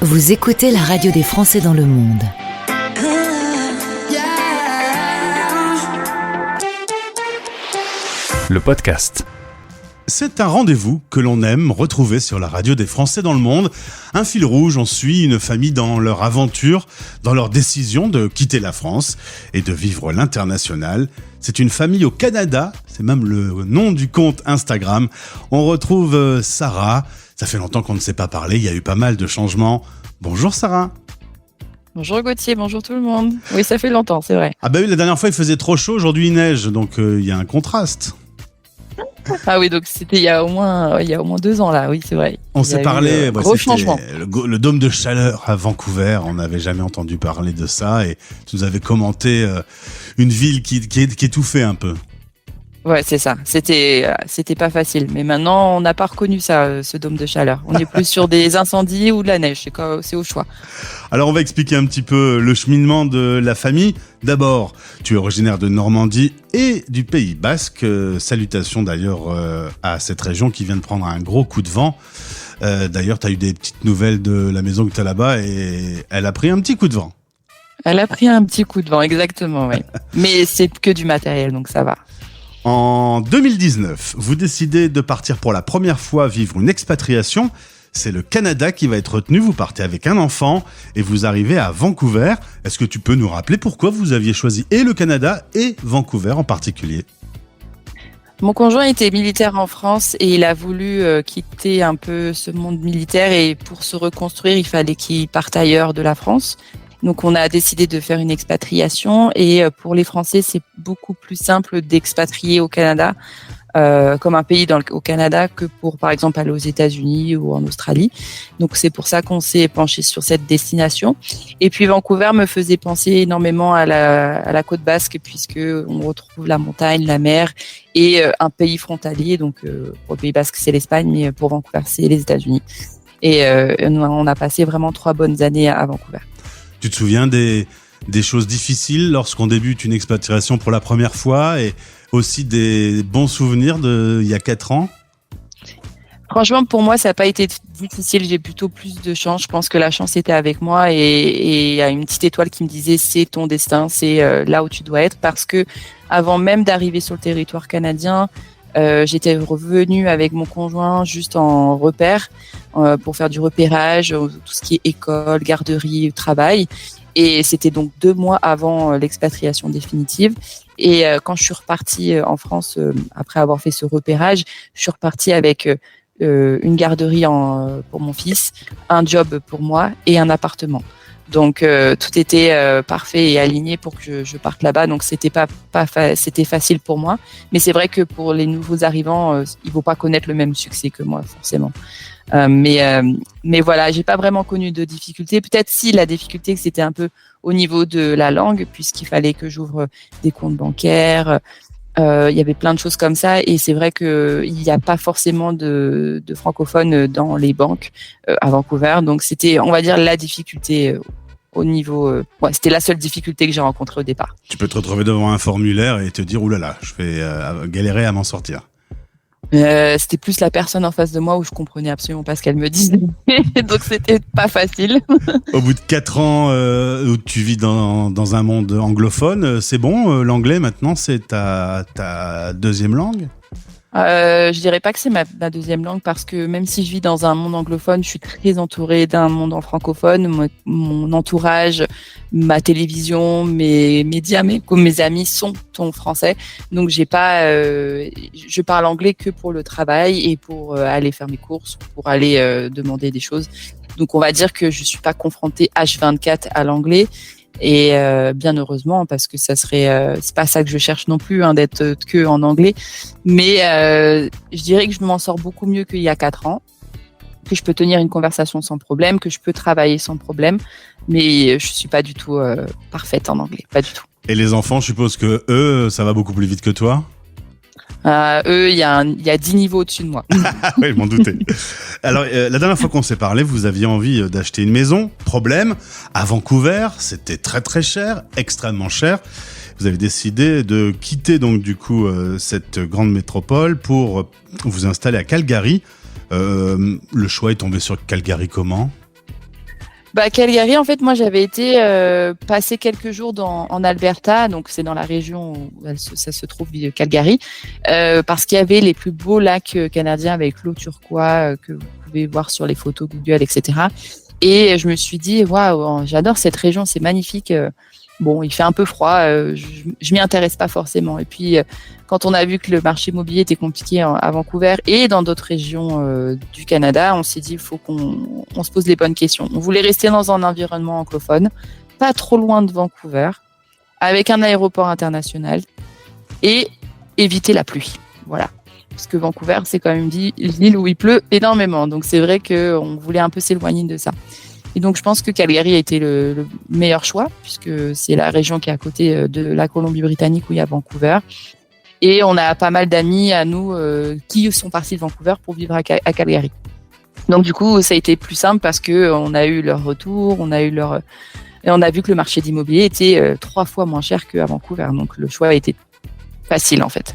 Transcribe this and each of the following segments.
Vous écoutez la radio des Français dans le monde. Le podcast. C'est un rendez-vous que l'on aime retrouver sur la radio des Français dans le monde. Un fil rouge, on suit une famille dans leur aventure, dans leur décision de quitter la France et de vivre l'international. C'est une famille au Canada, c'est même le nom du compte Instagram. On retrouve Sarah. Ça fait longtemps qu'on ne s'est pas parlé, il y a eu pas mal de changements. Bonjour Sarah. Bonjour Gauthier, bonjour tout le monde. Oui, ça fait longtemps, c'est vrai. Ah bah oui, la dernière fois il faisait trop chaud, aujourd'hui il neige, donc il y a un contraste. Ah oui, donc c'était il y a au moins 2 ans là, oui c'est vrai. On s'est parlé, gros changement. Le dôme de chaleur à Vancouver, on n'avait jamais entendu parler de ça et tu nous avais commenté une ville qui étouffait un peu. Ouais, c'est ça. C'était pas facile. Mais maintenant, on n'a pas reconnu ça, ce dôme de chaleur. On est plus sur des incendies ou de la neige. C'est au choix. Alors, on va expliquer un petit peu le cheminement de la famille. D'abord, tu es originaire de Normandie et du Pays Basque. Salutations d'ailleurs à cette région qui vient de prendre un gros coup de vent. D'ailleurs, tu as eu des petites nouvelles de la maison que tu as là-bas et elle a pris un petit coup de vent. Elle a pris un petit coup de vent, exactement, oui. Mais c'est que du matériel, donc ça va. En 2019, vous décidez de partir pour la première fois vivre une expatriation. C'est le Canada qui va être retenu. Vous partez avec un enfant et vous arrivez à Vancouver. Est-ce que tu peux nous rappeler pourquoi vous aviez choisi et le Canada et Vancouver en particulier ? Mon conjoint était militaire en France et il a voulu quitter un peu ce monde militaire et pour se reconstruire, il fallait qu'il parte ailleurs de la France. Donc, on a décidé de faire une expatriation et pour les Français, c'est beaucoup plus simple d'expatrier au Canada, comme un pays au Canada, que pour, par exemple, aller aux États-Unis ou en Australie. Donc, c'est pour ça qu'on s'est penché sur cette destination. Et puis, Vancouver me faisait penser énormément à la côte basque, puisque on retrouve la montagne, la mer et un pays frontalier. Donc, pour le Pays basque, c'est l'Espagne, mais pour Vancouver, c'est les États-Unis. Et on a passé vraiment 3 bonnes années à Vancouver. Tu te souviens des choses difficiles lorsqu'on débute une expatriation pour la première fois et aussi des bons souvenirs d'il y a 4 ans ? Franchement, pour moi, ça n'a pas été difficile. J'ai plutôt plus de chance. Je pense que la chance était avec moi et il y a une petite étoile qui me disait c'est ton destin, c'est là où tu dois être. Parce que avant même d'arriver sur le territoire canadien, j'étais revenue avec mon conjoint juste en repère pour faire du repérage, tout ce qui est école, garderie, travail. Et c'était donc 2 mois avant l'expatriation définitive. Et quand je suis repartie en France, après avoir fait ce repérage, je suis repartie avec une garderie pour mon fils, un job pour moi et un appartement. Donc tout était parfait et aligné pour que je parte là-bas. Donc c'était c'était facile pour moi. Mais c'est vrai que pour les nouveaux arrivants, ils vont pas connaître le même succès que moi forcément. Mais voilà, j'ai pas vraiment connu de difficultés. Peut-être si la difficulté c'était un peu au niveau de la langue, puisqu'il fallait que j'ouvre des comptes bancaires. Il y avait plein de choses comme ça et c'est vrai que il n'y a pas forcément de francophones dans les banques à Vancouver. Donc c'était, on va dire, la difficulté. Au niveau, c'était la seule difficulté que j'ai rencontrée au départ. Tu peux te retrouver devant un formulaire et te dire oulala, je vais galérer à m'en sortir. C'était plus la personne en face de moi où je comprenais absolument pas ce qu'elle me disait, donc c'était pas facile. Au bout de 4 ans où tu vis dans un monde anglophone, c'est bon, l'anglais maintenant c'est ta deuxième langue ? Je dirais pas que c'est ma deuxième langue parce que même si je vis dans un monde anglophone, je suis très entourée d'un monde en francophone. Mon entourage, ma télévision, mes médias, mes amis sont en français. Donc je parle anglais que pour le travail et pour aller faire mes courses, pour aller demander des choses. Donc on va dire que je suis pas confrontée H24 à l'anglais. Et bien heureusement parce que ça serait c'est pas ça que je cherche non plus d'être que en anglais, mais je dirais que je m'en sors beaucoup mieux qu'il y a 4 ans, que je peux tenir une conversation sans problème, que je peux travailler sans problème, mais je suis pas du tout parfaite en anglais, pas du tout. Et les enfants, je suppose que eux, ça va beaucoup plus vite que toi ? Eux, il y a 10 niveaux au-dessus de moi. Oui, je m'en doutais. Alors, la dernière fois qu'on s'est parlé, vous aviez envie d'acheter une maison. Problème, à Vancouver, c'était très très cher, extrêmement cher. Vous avez décidé de quitter donc du coup cette grande métropole pour vous installer à Calgary. Le choix est tombé sur Calgary comment ? Calgary, en fait, moi, j'avais été passer quelques jours en Alberta, donc c'est dans la région où ça se trouve, Calgary, parce qu'il y avait les plus beaux lacs canadiens avec l'eau turquoise que vous pouvez voir sur les photos Google, etc. Et je me suis dit, waouh, j'adore cette région, c'est magnifique. Bon, il fait un peu froid, je m'y intéresse pas forcément. Et puis, quand on a vu que le marché immobilier était compliqué à Vancouver et dans d'autres régions du Canada, on s'est dit, il faut qu'on se pose les bonnes questions. On voulait rester dans un environnement anglophone, pas trop loin de Vancouver, avec un aéroport international et éviter la pluie. Voilà. Parce que Vancouver, c'est quand même l'île où il pleut énormément. Donc, c'est vrai qu'on voulait un peu s'éloigner de ça. Et donc, je pense que Calgary a été le meilleur choix, puisque c'est la région qui est à côté de la Colombie-Britannique où il y a Vancouver. Et on a pas mal d'amis à nous qui sont partis de Vancouver pour vivre à Calgary. Donc, du coup, ça a été plus simple parce qu'on a eu leur retour, et on a vu que le marché d'immobilier était 3 fois moins cher qu'à Vancouver. Donc, le choix a été facile, en fait.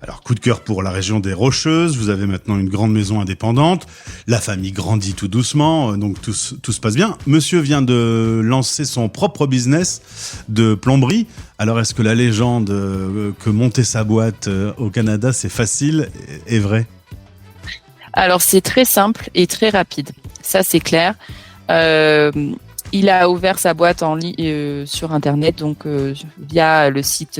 Alors, coup de cœur pour la région des Rocheuses. Vous avez maintenant une grande maison indépendante. La famille grandit tout doucement, donc tout se passe bien. Monsieur vient de lancer son propre business de plomberie. Alors, est-ce que la légende que monter sa boîte au Canada, c'est facile est vraie ? Alors, c'est très simple et très rapide. Ça, c'est clair. Il a ouvert sa boîte en ligne sur Internet, donc via le site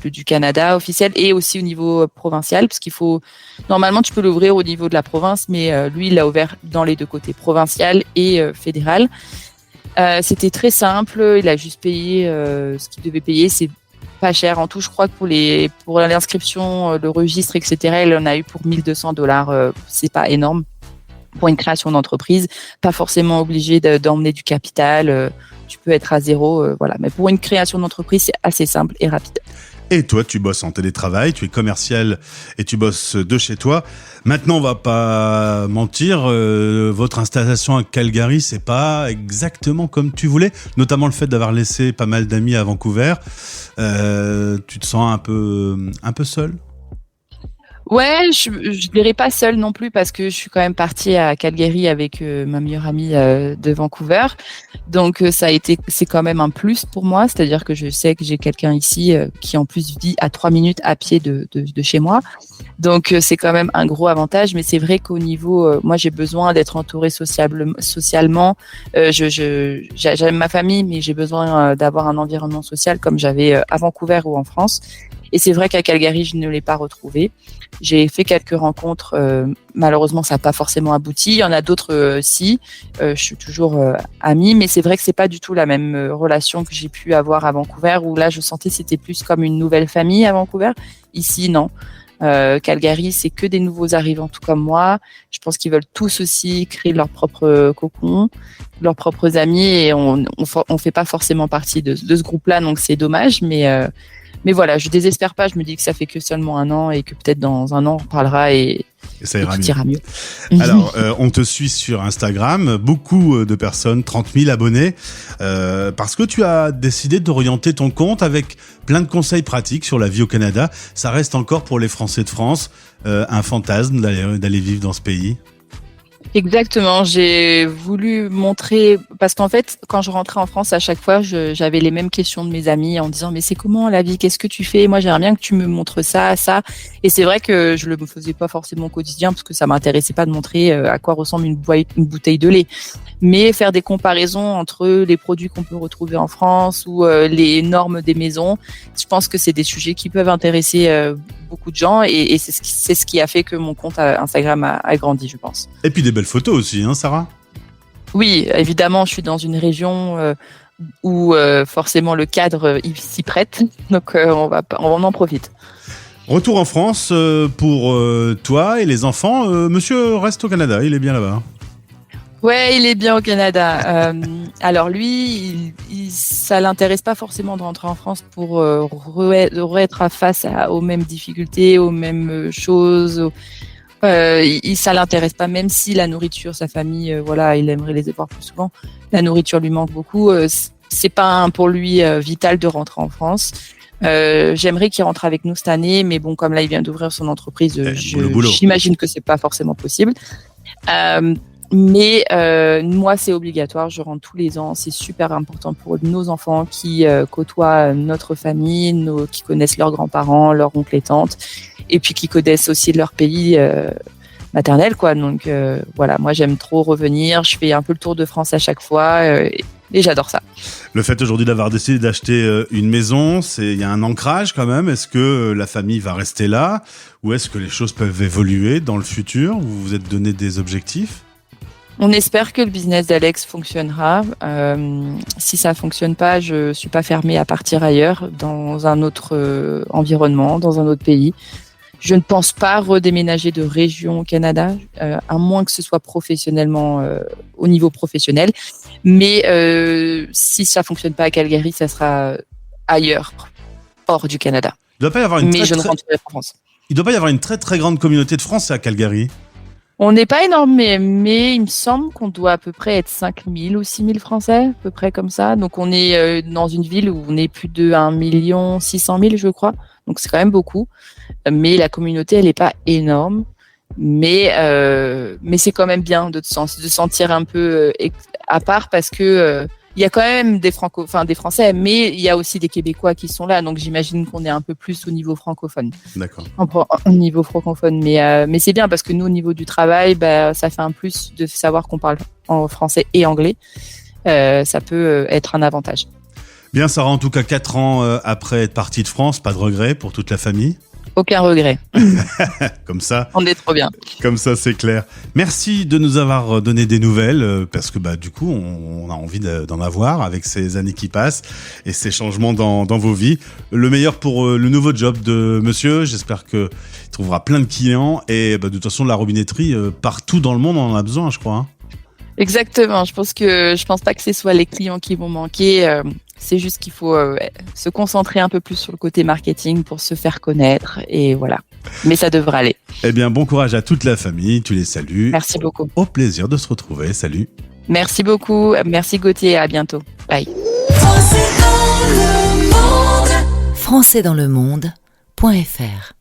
du Canada officiel et aussi au niveau provincial, parce qu'il faut normalement tu peux l'ouvrir au niveau de la province, mais lui il l'a ouvert dans les deux côtés, provincial et fédéral. C'était très simple, il a juste payé ce qu'il devait payer, c'est pas cher en tout, je crois que pour l'inscription, le registre, etc. il en a eu pour $1,200, c'est pas énorme pour une création d'entreprise, pas forcément obligé d'emmener du capital. Tu peux être à zéro, voilà. Mais pour une création d'entreprise, c'est assez simple et rapide. Et toi, tu bosses en télétravail, tu es commercial et tu bosses de chez toi. Maintenant, on va pas mentir, votre installation à Calgary, c'est pas exactement comme tu voulais, notamment le fait d'avoir laissé pas mal d'amis à Vancouver. Tu te sens un peu seul ? Ouais, je dirais pas seule non plus parce que je suis quand même partie à Calgary avec ma meilleure amie de Vancouver. Donc c'est quand même un plus pour moi, c'est-à-dire que je sais que j'ai quelqu'un ici qui en plus vit à 3 minutes à pied de chez moi. Donc c'est quand même un gros avantage, mais c'est vrai qu'au niveau moi j'ai besoin d'être entourée socialement. J'aime ma famille, mais j'ai besoin d'avoir un environnement social comme j'avais à Vancouver ou en France. Et c'est vrai qu'à Calgary, je ne l'ai pas retrouvé. J'ai fait quelques rencontres. Malheureusement, ça n'a pas forcément abouti. Il y en a d'autres, si. Je suis toujours amie, mais c'est vrai que c'est pas du tout la même relation que j'ai pu avoir à Vancouver, où là, je sentais que c'était plus comme une nouvelle famille à Vancouver. Ici, non. Calgary, c'est que des nouveaux arrivants, tout comme moi. Je pense qu'ils veulent tous aussi créer leur propre cocon, leurs propres amis, et on fait pas forcément partie de ce groupe-là, donc c'est dommage, mais voilà, je désespère pas, je me dis que ça fait que seulement 1 an et que peut-être dans 1 an on parlera et ça ira tout ira mieux. Alors, on te suit sur Instagram, beaucoup de personnes, 30 000 abonnés, parce que tu as décidé d'orienter ton compte avec plein de conseils pratiques sur la vie au Canada. Ça reste encore pour les Français de France un fantasme d'aller vivre dans ce pays. Exactement, j'ai voulu montrer, parce qu'en fait, quand je rentrais en France, à chaque fois, j'avais les mêmes questions de mes amis en disant, mais c'est comment la vie, qu'est-ce que tu fais? Moi, j'aimerais bien que tu me montres ça. Et c'est vrai que je le faisais pas forcément au quotidien, parce que ça m'intéressait pas de montrer à quoi ressemble une bouteille de lait. Mais faire des comparaisons entre les produits qu'on peut retrouver en France ou les normes des maisons, je pense que c'est des sujets qui peuvent intéresser beaucoup de gens, et c'est ce qui a fait que mon compte Instagram a grandi, je pense. Et puis des belles photos aussi, hein, Sarah? Oui, évidemment, je suis dans une région où forcément le cadre s'y prête, donc on en profite. Retour en France pour toi et les enfants. Monsieur reste au Canada, il est bien là-bas. Ouais, il est bien au Canada. Alors lui, ça l'intéresse pas forcément de rentrer en France pour être face aux mêmes difficultés, aux mêmes choses. Ça l'intéresse pas, même si la nourriture, sa famille, voilà, il aimerait les voir plus souvent. La nourriture lui manque beaucoup. C'est pas pour lui vital de rentrer en France. J'aimerais qu'il rentre avec nous cette année, mais bon, comme là il vient d'ouvrir son entreprise, j'imagine que c'est pas forcément possible. Mais moi, c'est obligatoire. Je rentre tous les ans. C'est super important pour nos enfants qui côtoient notre famille, qui connaissent leurs grands-parents, leurs oncles et tantes, et puis qui connaissent aussi leur pays maternel, quoi. Donc voilà, moi j'aime trop revenir. Je fais un peu le tour de France à chaque fois et j'adore ça. Le fait aujourd'hui d'avoir décidé d'acheter une maison, il y a un ancrage quand même. Est-ce que la famille va rester là ou est-ce que les choses peuvent évoluer dans le futur? Vous vous êtes donné des objectifs? On espère que le business d'Alex fonctionnera. Si ça fonctionne pas, je suis pas fermée à partir ailleurs, dans un autre environnement, dans un autre pays. Je ne pense pas redéménager de région au Canada, à moins que ce soit professionnellement, au niveau professionnel. Mais si ça fonctionne pas à Calgary, ça sera ailleurs, hors du Canada. Il doit pas y avoir Mais je ne rentrerai pas en France. Il doit pas y avoir une très très grande communauté de Français à Calgary. On n'est pas énorme, mais il me semble qu'on doit à peu près être 5 000 ou 6 000 Français, à peu près comme ça. Donc on est dans une ville où on est plus de 1 600 000, je crois. Donc c'est quand même beaucoup. Mais la communauté, elle n'est pas énorme. Mais c'est quand même bien de sentir un peu à part parce que il y a quand même des Français, mais il y a aussi des Québécois qui sont là. Donc j'imagine qu'on est un peu plus au niveau francophone. D'accord. Au niveau francophone, mais c'est bien parce que nous, au niveau du travail, ça fait un plus de savoir qu'on parle en français et anglais. Ça peut être un avantage. Bien, Sarah, en tout cas 4 ans après être partie de France, pas de regret pour toute la famille? Aucun regret. Comme ça. On est trop bien. Comme ça, c'est clair. Merci de nous avoir donné des nouvelles parce que du coup, on a envie d'en avoir avec ces années qui passent et ces changements dans vos vies. Le meilleur pour le nouveau job de monsieur. J'espère qu'il trouvera plein de clients et de toute façon, la robinetterie, partout dans le monde, on en a besoin, je crois. Hein. Exactement. Je pense pas que ce soit les clients qui vont manquer. C'est juste qu'il faut se concentrer un peu plus sur le côté marketing pour se faire connaître et voilà. Mais ça devrait aller. Eh bien, bon courage à toute la famille. Tu les salues. Merci beaucoup. Au plaisir de se retrouver. Salut. Merci beaucoup. Merci Gauthier. À bientôt. Bye. Françaisdanslemonde.fr